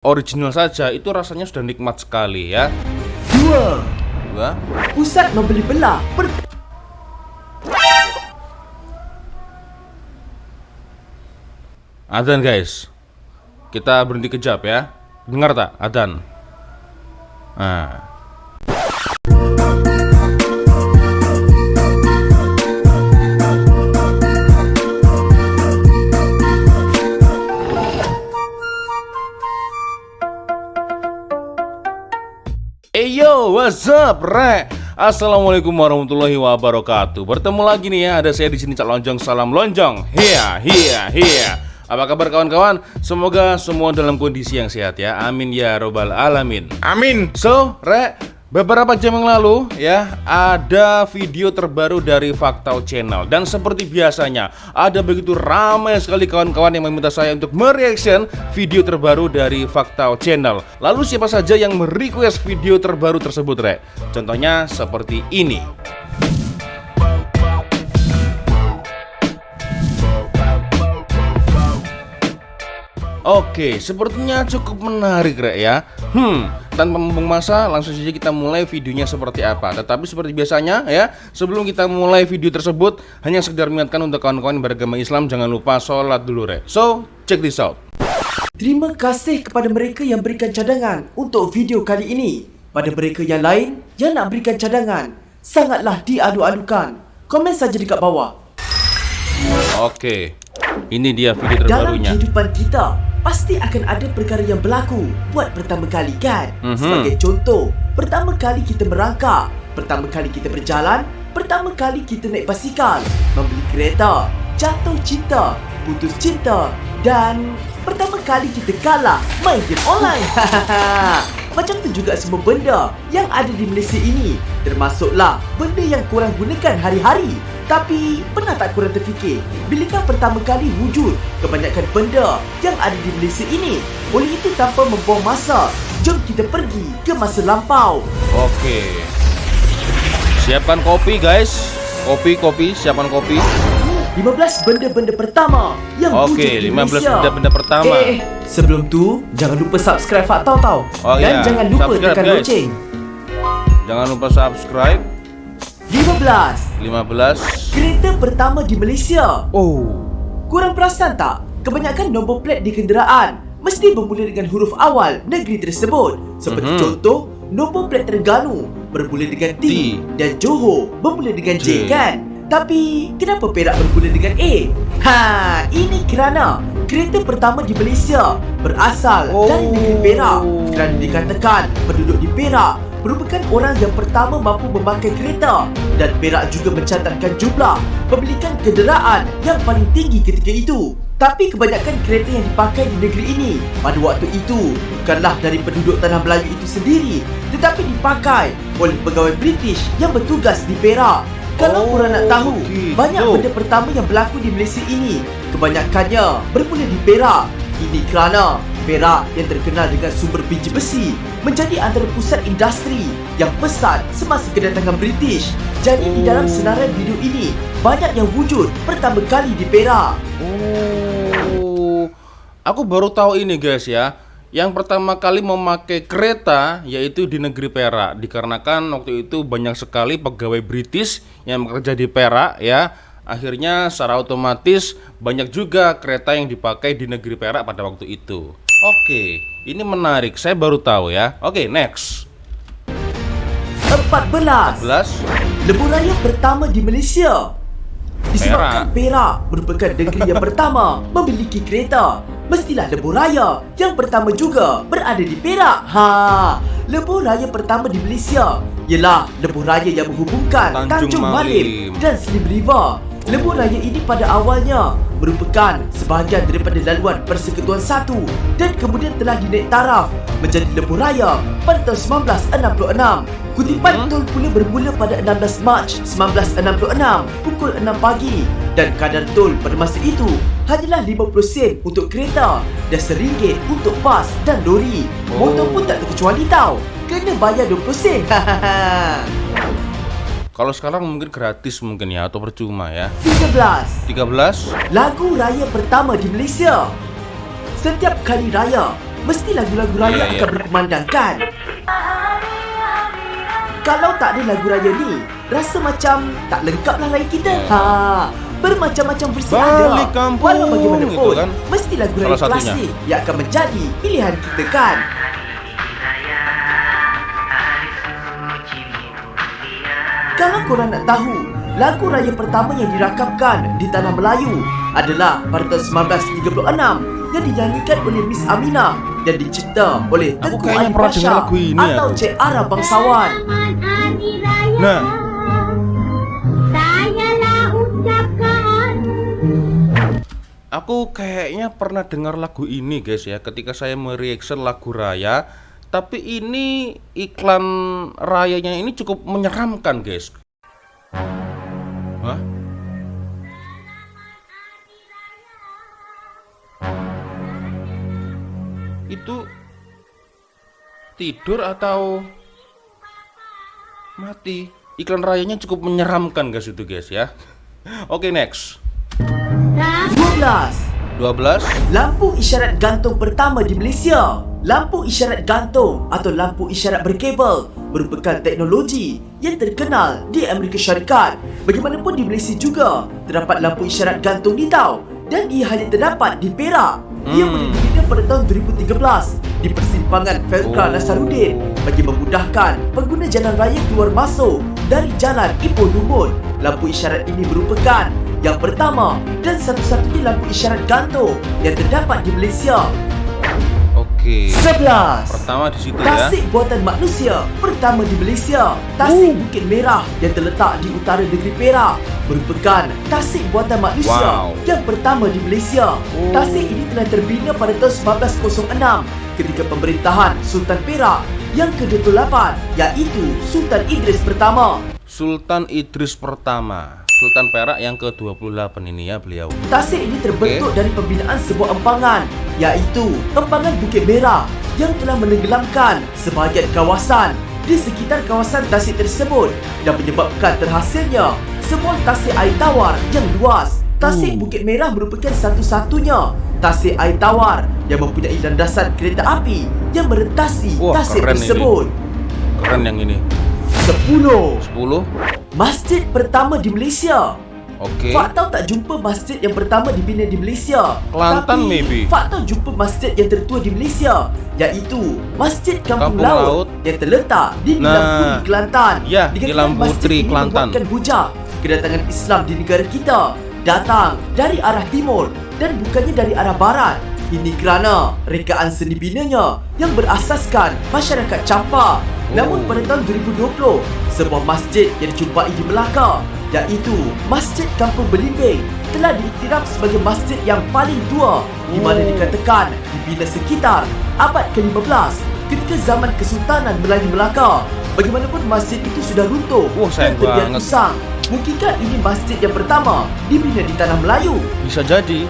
original saja itu rasanya sudah nikmat sekali ya. Dua, pusat membeli belah Adzan guys, kita berhenti kejap ya. Dengar tak adzan? Nah. Yo, what's up, Re? Assalamualaikum warahmatullahi wabarakatuh. Bertemu lagi nih ya, ada saya di sini Cak Lonjong. Salam lonjong. Hiya. Apa kabar kawan-kawan? Semoga semua dalam kondisi yang sehat ya. Amin ya robbal alamin. Amin. So, Re, beberapa jam yang lalu ya ada video terbaru dari Faktau Channel. Dan seperti biasanya ada begitu ramai sekali kawan-kawan yang meminta saya untuk mereaction video terbaru dari Faktau Channel. Lalu siapa saja yang merequest video terbaru tersebut, Re? Contohnya seperti ini. Oke, sepertinya cukup menarik, Rek ya. Tanpa membuang masa, langsung saja kita mulai videonya seperti apa. Tetapi seperti biasanya ya, sebelum kita mulai video tersebut, hanya sekedar mengingatkan untuk kawan-kawan yang beragama Islam, jangan lupa sholat dulu, Rek. So, check this out. Terima kasih kepada mereka yang berikan cadangan untuk video kali ini. Pada mereka yang lain yang nak berikan cadangan, sangatlah diadu-adukan. Komen saja dekat bawah. Oke, ini dia video Dalam terbarunya. kehidupan kita, pasti akan ada perkara yang berlaku buat pertama kali kan? Sebagai contoh, pertama kali kita merangkak, pertama kali kita berjalan, pertama kali kita naik basikal, membeli kereta, jatuh cinta, putus cinta, dan pertama kali kita kalah main game online. Macam tu juga semua benda yang ada di Malaysia ini, termasuklah benda yang korang gunakan hari-hari. Tapi pernah tak korang terfikir, bilakah pertama kali wujud kebanyakan benda yang ada di Malaysia ini? Oleh itu tanpa membuang masa, jom kita pergi ke masa lampau. Oke, siapkan kopi guys. Kopi, siapkan kopi. 15 benda-benda pertama yang wujud Oke, di 15 Malaysia. benda-benda pertama. Sebelum tu, jangan lupa subscribe Faktau tau. Dan iya, jangan lupa subscribe, tekan guys. loceng. Jangan lupa subscribe. 15. Kereta pertama di Malaysia. Oh, Korang perasan tak? Kebanyakan nombor plat di kenderaan mesti bermula dengan huruf awal negeri tersebut. Seperti contoh, nombor plat Terengganu bermula dengan T, dan Johor bermula dengan J kan? Tapi kenapa Perak bermula dengan A? Ini kerana kereta pertama di Malaysia berasal dari negeri Perak. Kerana dikatakan penduduk di Perak merupakan orang yang pertama mampu memakai kereta, dan Perak juga mencatatkan jumlah pemilikan kenderaan yang paling tinggi ketika itu. Tapi kebanyakan kereta yang dipakai di negeri ini pada waktu itu bukanlah dari penduduk tanah Melayu itu sendiri, tetapi dipakai oleh pegawai British yang bertugas di Perak. Kalau korang nak tahu, banyak benda pertama yang berlaku di Malaysia ini kebanyakannya bermula di Perak. Ini kerana Perak yang terkenal dengan sumber biji besi menjadi antara pusat industri yang besar semasa kedatangan British. Jadi di dalam senarai video ini, banyak yang wujud pertama kali di Perak. Aku baru tahu ini guys ya. Yang pertama kali memakai kereta yaitu di negeri Perak, dikarenakan waktu itu banyak sekali pegawai British yang bekerja di Perak ya. Akhirnya secara otomatis banyak juga kereta yang dipakai di negeri Perak pada waktu itu. Oke, ini menarik, saya baru tahu ya. Oke, next. 14. Lebuh raya pertama di Malaysia. Disebabkan Perak merupakan negeri yang pertama memiliki kereta, mestilah lebuh raya yang pertama juga berada di Perak. Lebuh raya pertama di Malaysia ialah lebuh raya yang menghubungkan Tanjung Malim dan Slim River. Lebuh raya ini pada awalnya merupakan sebahagian daripada laluan Persekutuan 1 dan kemudian telah dinaik taraf menjadi lebuh raya pada tahun 1966. Kutipan tol pula bermula pada 16 Mac 1966 pukul 6 pagi, dan kadar tol pada masa itu hanyalah 50 sen untuk kereta dan RM1 untuk bas dan lori. Motor pun tak terkecuali tau, kena bayar 20 sen. Kalau sekarang mungkin gratis mungkin ya, atau percuma ya. 13. Lagu Lagu raya pertama di Malaysia. Setiap kali raya, mesti lagu-lagu raya Iya. akan berkumandangkan. Kalau tak ada lagu raya ni, rasa macam tak lengkaplah raya kita. Bermacam-macam versi Balik ada. kampung, Walau bagaimanapun, itu kan mesti lagu salah raya satunya. klasik yang akan menjadi pilihan kita kan. Kalau korang nak tahu, lagu raya pertama yang dirakamkan di tanah Melayu adalah pada tahun 1936 yang dinyanyikan oleh Miss Aminah dan dicipta oleh Aku Tengku kayaknya Ali pernah dengar Pasha lagu ini atau aku. Cik Ara Bangsawan. Nah, aku kayaknya pernah dengar lagu ini guys ya, ketika saya mereaction lagu raya. Tapi ini iklan rayanya ini cukup menyeramkan guys. Hah? Itu tidur atau mati? Iklan rayanya cukup menyeramkan guys itu guys ya. Oke, next. 12. Lampu isyarat gantung pertama di Malaysia. Lampu isyarat gantung atau lampu isyarat berkabel merupakan teknologi yang terkenal di Amerika Syarikat. Bagaimanapun di Malaysia juga terdapat lampu isyarat gantung ni tau, dan ia hanya terdapat di Perak. Ia boleh dibina pada tahun 2013 di persimpangan Felka Nasaruddin bagi memudahkan pengguna jalan raya keluar masuk dari jalan Ipoh Lumut. Lampu isyarat ini merupakan yang pertama dan satu-satunya lampu isyarat gantung yang terdapat di Malaysia. Oke. 11. Pertama di situ ya. Tasik buatan manusia pertama di Malaysia. Tasik Bukit Merah yang terletak di utara negeri Perak merupakan tasik buatan manusia yang pertama di Malaysia. Tasik ini telah terbina pada tahun 1906 ketika pemerintahan Sultan Perak yang ke-28, iaitu Sultan Idris pertama. Sultan Idris pertama, Sultan Perak yang ke-28 ini ya beliau. Tasik ini terbentuk dari pembinaan sebuah empangan, iaitu Empangan Bukit Merah yang telah menenggelamkan sebahagian kawasan di sekitar kawasan tasik tersebut dan menyebabkan terhasilnya sebuah tasik air tawar yang luas. Tasik Bukit Merah merupakan satu-satunya tasik air tawar yang mempunyai landasan kereta api yang merentasi tasik keren tersebut. Ini. Keren yang ini. 10. 10. Masjid pertama di Malaysia. Oke. Fak tahu tak jumpa masjid yang pertama dibina di Malaysia. Kelantan Tapi maybe. Fak tahu jumpa masjid yang tertua di Malaysia, iaitu Masjid Kampung Kampung Laut Laut. yang terletak di Lampu Kelantan. Ya, di Dikatakan Lampu masjid Tri, ini Kelantan. membuatkan bujang kedatangan Islam di negara kita datang dari arah timur dan bukannya dari arah barat. Ini kerana rekaan seni binanya yang berasaskan masyarakat Campa. Namun pada tahun 2020, sebuah masjid yang dijumpai di Melaka, iaitu Masjid Kampung Belimbing, telah diiktiraf sebagai masjid yang paling tua, di mana dikatakan dibina sekitar abad ke-15 ketika zaman Kesultanan Melayu Melaka. Bagaimanapun masjid itu sudah runtuh dan sayang terbiar banget. usang. Mungkinkah ini masjid yang pertama dibina di tanah Melayu? Bisa jadi.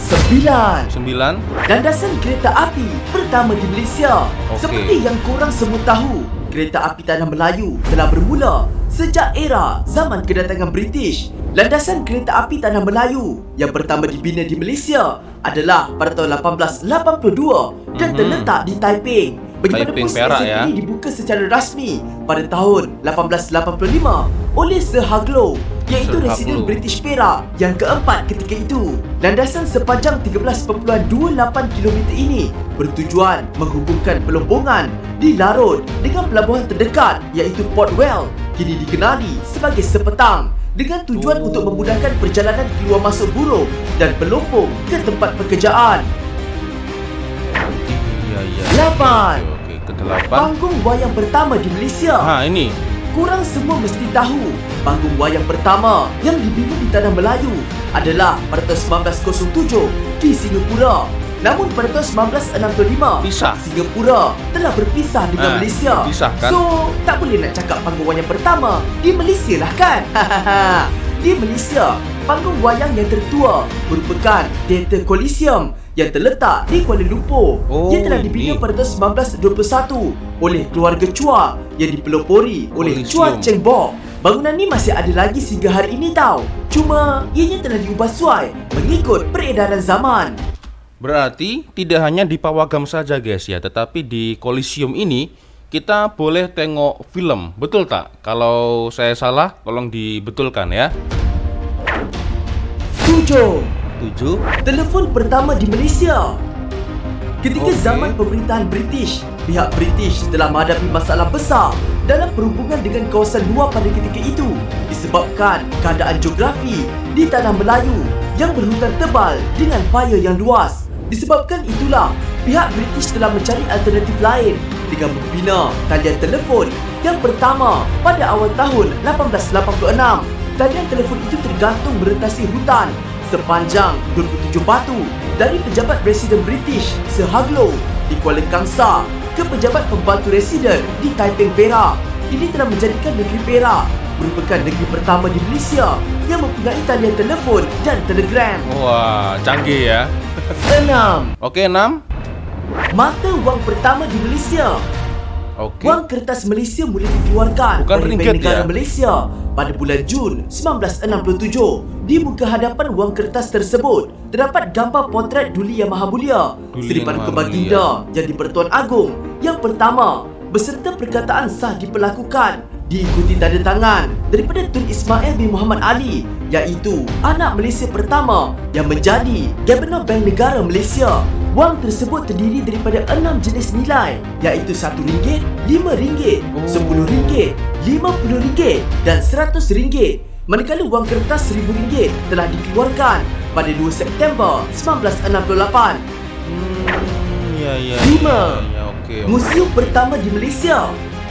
9. 9. Landasan kereta api pertama di Malaysia. Okey. Seperti yang korang semua tahu, kereta api tanah Melayu telah bermula sejak era zaman kedatangan British. Landasan kereta api tanah Melayu yang pertama dibina di Malaysia adalah pada tahun 1882 dan terletak di Taiping. Bagaimanapun Taiping, Perak stesen ya. ini dibuka secara rasmi pada tahun 1885 oleh Sir Haglo, iaitu Sir residen Haglo. British Perak yang keempat ketika itu. Landasan sepanjang 13.28 km ini bertujuan menghubungkan pelombongan di Larut dengan pelabuhan terdekat iaitu Port Well, kini dikenali sebagai Sepetang, dengan tujuan untuk memudahkan perjalanan keluar masuk buruh dan pelompong ke tempat pekerjaan. Iya. 8. Oke, ke-8. Panggung wayang pertama di Malaysia. Ini. Korang semua mesti tahu, panggung wayang pertama yang dibina di tanah Melayu adalah pada tahun 1907 di Singapura. Namun pada tahun 1965, Pisah. Singapura telah berpisah dengan Malaysia. pisah kan? So, tak boleh nak cakap panggung wayang pertama di Malaysia lah kan? Di Malaysia, panggung wayang yang tertua merupakan Teater Coliseum yang terletak di Kuala Lumpur. Ia telah dibina ini. pada tahun 1921 oleh keluarga Chua yang dipelopori oleh Chua Coliseum. Cheng Bok. Bangunan ni masih ada lagi sehingga hari ini tau. Cuma ianya telah diubah suai mengikut peredaran zaman. Berarti tidak hanya di Pawagam saja guys ya, tetapi di Coliseum ini kita boleh tengok film. Betul tak? Kalau saya salah, tolong dibetulkan ya. 7. 7. Telefon pertama di Malaysia. Ketika Okey. zaman pemerintahan British, pihak British telah menghadapi masalah besar dalam perhubungan dengan kawasan luar pada ketika itu disebabkan keadaan geografi di Tanah Melayu yang berhutan tebal dengan paya yang luas. Disebabkan itulah, pihak British telah mencari alternatif lain dengan membina talian telefon yang pertama pada awal tahun 1886. Talian telefon itu tergantung merentasi hutan sepanjang 27 batu dari pejabat Presiden British Sir Haglo di Kuala Kangsar ke pejabat pembantu residen di Taiping, Perak. Ini telah menjadikan negeri Perak merupakan negeri pertama di Malaysia yang mempunyai talian telefon dan telegram. Wah, canggih ya. 6. Oke, 6. Mata wang pertama di Malaysia. Oke. Wang kertas Malaysia mula dikeluarkan Bukan oleh ringgit Bank Negara ya? Malaysia pada bulan Jun 1967. Di muka hadapan wang kertas tersebut terdapat gambar potret Duli Yang Maha Mulia, Duli Seri Yang Paduka Maha Baginda Jadi Pertuan Agong yang pertama, beserta perkataan sah diperlakukan, diikuti tanda tangan daripada Tun Ismail bin Muhammad Ali, iaitu anak Malaysia pertama yang menjadi Gabenor Bank Negara Malaysia. Wang tersebut terdiri daripada 6 jenis nilai, iaitu RM1, RM5, RM10, RM50 dan RM100. Manakala wang kertas RM1000 telah dikeluarkan pada 2 September 1968. Ya. Lima. Ya, oke. Museum pertama di Malaysia.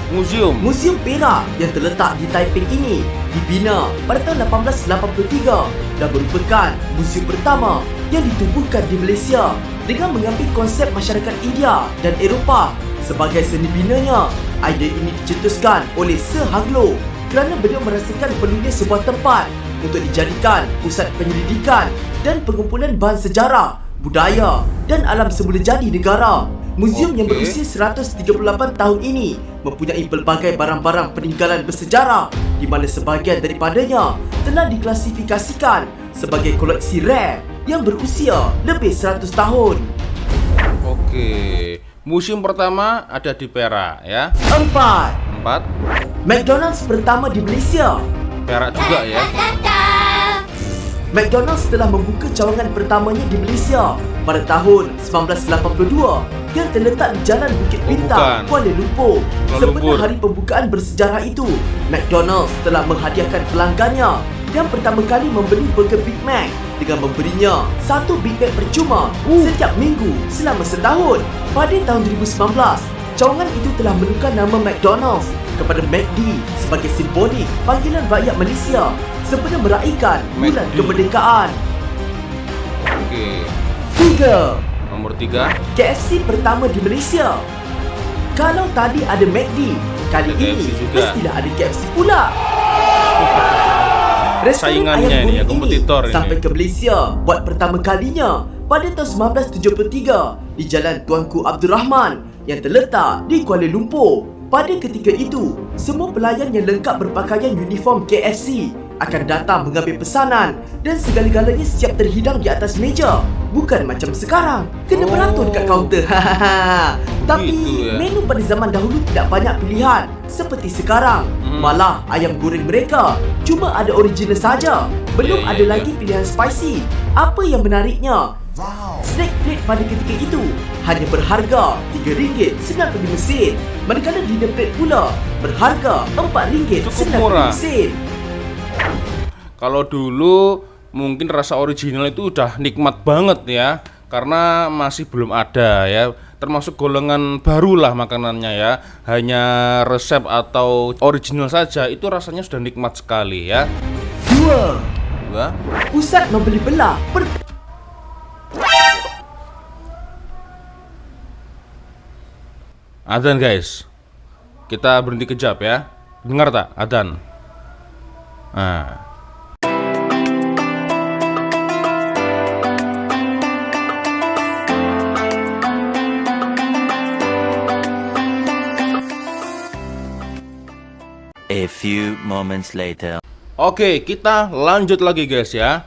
Museum. Museum Perak yang terletak di Taiping ini dibina pada tahun 1883 dan merupakan museum pertama yang ditubuhkan di Malaysia dengan mengambil konsep masyarakat India dan Eropah sebagai seni binanya. Idea ini dicetuskan oleh Sir Haglo kerana beliau merasakan perlunya sebuah tempat untuk dijadikan pusat penyelidikan dan pengumpulan bahan sejarah, budaya dan alam semula jadi negara. Museum yang Okey. berusia 138 tahun ini mempunyai pelbagai barang-barang peninggalan bersejarah di mana sebahagian daripadanya telah diklasifikasikan sebagai koleksi rare yang berusia lebih 100 tahun. Oke. Museum pertama ada di Perak ya. 4. 4. McDonald's pertama di Malaysia. Perak juga ya. McDonald's telah membuka cawangan pertamanya di Malaysia pada tahun 1982 yang terletak di Jalan Bukit Bintang, bukan. Kuala Lumpur. Kuala Sebenar Lumpur. hari pembukaan bersejarah itu, McDonald's telah menghadiahkan pelanggannya yang pertama kali membeli burger Big Mac dengan memberinya satu Big Mac percuma setiap minggu selama setahun. Pada tahun 2019, cawangan itu telah menukar nama McDonald's kepada McD sebagai simbolik panggilan rakyat Malaysia sempena meraihkan bulan McD. kemerdekaan. Oke. 3. Nomor 3. KFC pertama di Malaysia. Kalau tadi ada McD, kali Ada ini KFC juga. mestilah ada KFC pula. Restoran Saingannya ayam ini ya, goreng kompetitor ini. sampai ke Malaysia buat pertama kalinya pada tahun 1973 di Jalan Tuanku Abdul Rahman yang terletak di Kuala Lumpur. Pada ketika itu, semua pelayan yang lengkap berpakaian uniform KFC akan datang mengambil pesanan dan segala-galanya siap terhidang di atas meja. Bukan macam sekarang, kena beratur kat kaunter. Tapi Begitu ya. menu pada zaman dahulu tidak banyak pilihan seperti sekarang. Malah ayam goreng mereka cuma ada original saja. Belum Ya, ya, ada ya. lagi pilihan spicy. Apa yang menariknya? Snack plate pada ketika itu hanya berharga RM3.95, manakala dinner plate pula berharga Cukup murah. RM4.95. Kalau dulu mungkin rasa original itu udah nikmat banget ya, karena masih belum ada ya. Termasuk golongan barulah makanannya ya. Hanya resep atau original saja itu rasanya sudah nikmat sekali ya. 2. 2. Pusat membeli belah Adzan guys. Kita berhenti kejap ya. Dengar tak adzan? Nah. A few moments later. Oke, kita lanjut lagi guys ya.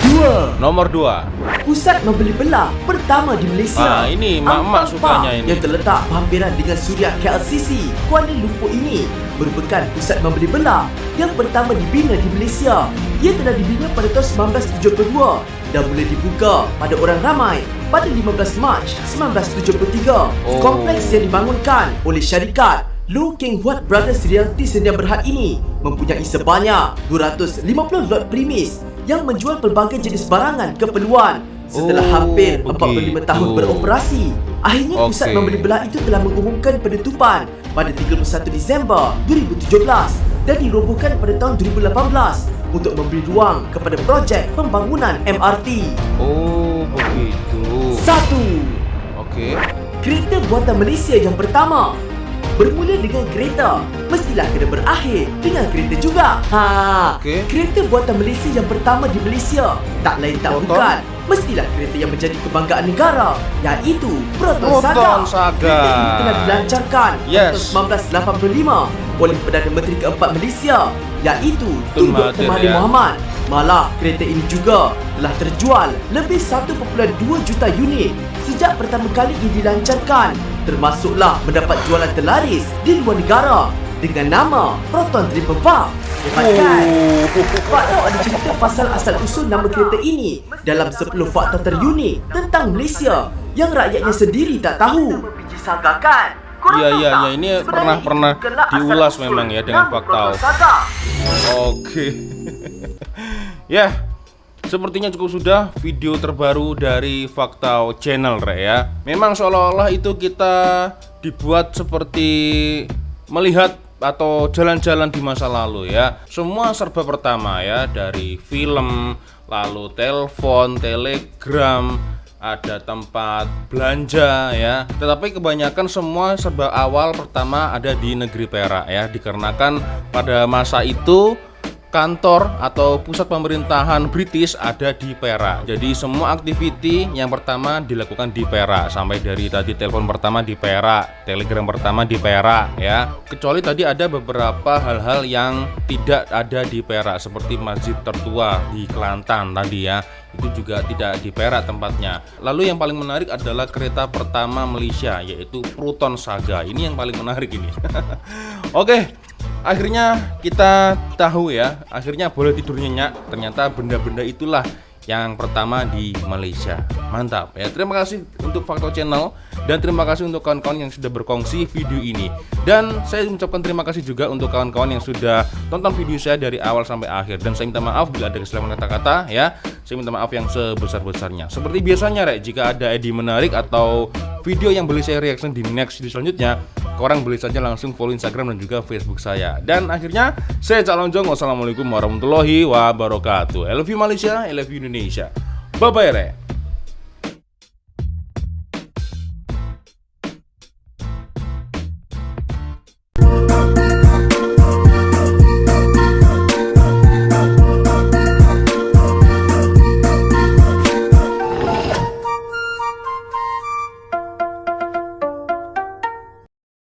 2. Nomor 2. Pusat membeli belah pertama di Malaysia. Ini mak-mak Ampang sukanya Park ini. yang terletak berhampiran dengan Suria KLCC Kuala Lumpur ini merupakan pusat membeli belah yang pertama dibina di Malaysia. Ia telah dibina pada tahun 1972 dan mula dibuka pada orang ramai pada 15 Mac 1973. Kompleks yang dibangunkan oleh syarikat Low Keng Huat Brothers Realty Sedia Berhad ini mempunyai sebanyak 250 lot premis yang menjual pelbagai jenis barangan keperluan. Setelah hampir 45 tahun beroperasi, akhirnya pusat membeli belah itu telah mengumumkan penutupan pada 31 Disember 2017 dan dirobohkan pada tahun 2018 untuk memberi ruang kepada projek pembangunan MRT. Oh, begitu. 1. Oke. Kereta buatan Malaysia yang pertama. Bermula dengan kereta, mestilah kena berakhir dengan kereta juga. Okey. Kereta buatan Malaysia yang pertama di Malaysia tak lain tak bukan, mestilah kereta yang menjadi kebanggaan negara, iaitu Proton Proton Saga. Saga. Kereta ini telah dilancarkan pada 1985 oleh Perdana Menteri keempat Malaysia, iaitu Tun Dr. Mahathir Mohamad. Malah kereta ini juga telah terjual lebih 1.2 juta unit sejak pertama kali ia dilancarkan, termasuklah mendapat jualan terlaris di luar negara dengan nama Proton Triple Valve. Hebat kan? Pak tahu ada cerita pasal asal-usul nama kereta ini dalam 10 fakta terunik tentang Malaysia yang rakyatnya sendiri tak tahu. Biji Saga kan? Iya, ini pernah diulas memang ya dengan fakta. Oke. Ya, sepertinya cukup sudah video terbaru dari Fakta Channel ya. Memang seolah-olah itu kita dibuat seperti melihat atau jalan-jalan di masa lalu ya. Semua serba pertama ya, dari film, lalu telepon, telegram, ada tempat belanja ya. Tetapi kebanyakan semua serba awal pertama ada di negeri Perak ya, dikarenakan pada masa itu kantor atau pusat pemerintahan British ada di Perak. Jadi semua aktiviti yang pertama dilakukan di Perak, sampai dari tadi telepon pertama di Perak, telegram pertama di Perak ya. Kecuali tadi ada beberapa hal-hal yang tidak ada di Perak, seperti masjid tertua di Kelantan tadi ya. Itu juga tidak di Perak tempatnya. Lalu yang paling menarik adalah kereta pertama Malaysia, yaitu Proton Saga. Ini yang paling menarik ini. Oke. Akhirnya kita tahu ya, akhirnya boleh tidur nyenyak. Ternyata benda-benda itulah yang pertama di Malaysia. Mantap ya. Terima kasih untuk Fakta Channel dan terima kasih untuk kawan-kawan yang sudah berkongsi video ini. Dan saya mengucapkan terima kasih juga untuk kawan-kawan yang sudah tonton video saya dari awal sampai akhir. Dan saya minta maaf bila ada kesalahan kata-kata ya. Saya minta maaf yang sebesar-besarnya. Seperti biasanya jika ada ide menarik atau video yang boleh saya reaction di next video selanjutnya, korang boleh saja langsung follow Instagram dan juga Facebook saya. Dan akhirnya saya Cak Lonjong. Wassalamualaikum warahmatullahi wabarakatuh. I love you Malaysia, I love you Indonesia. Bye bye.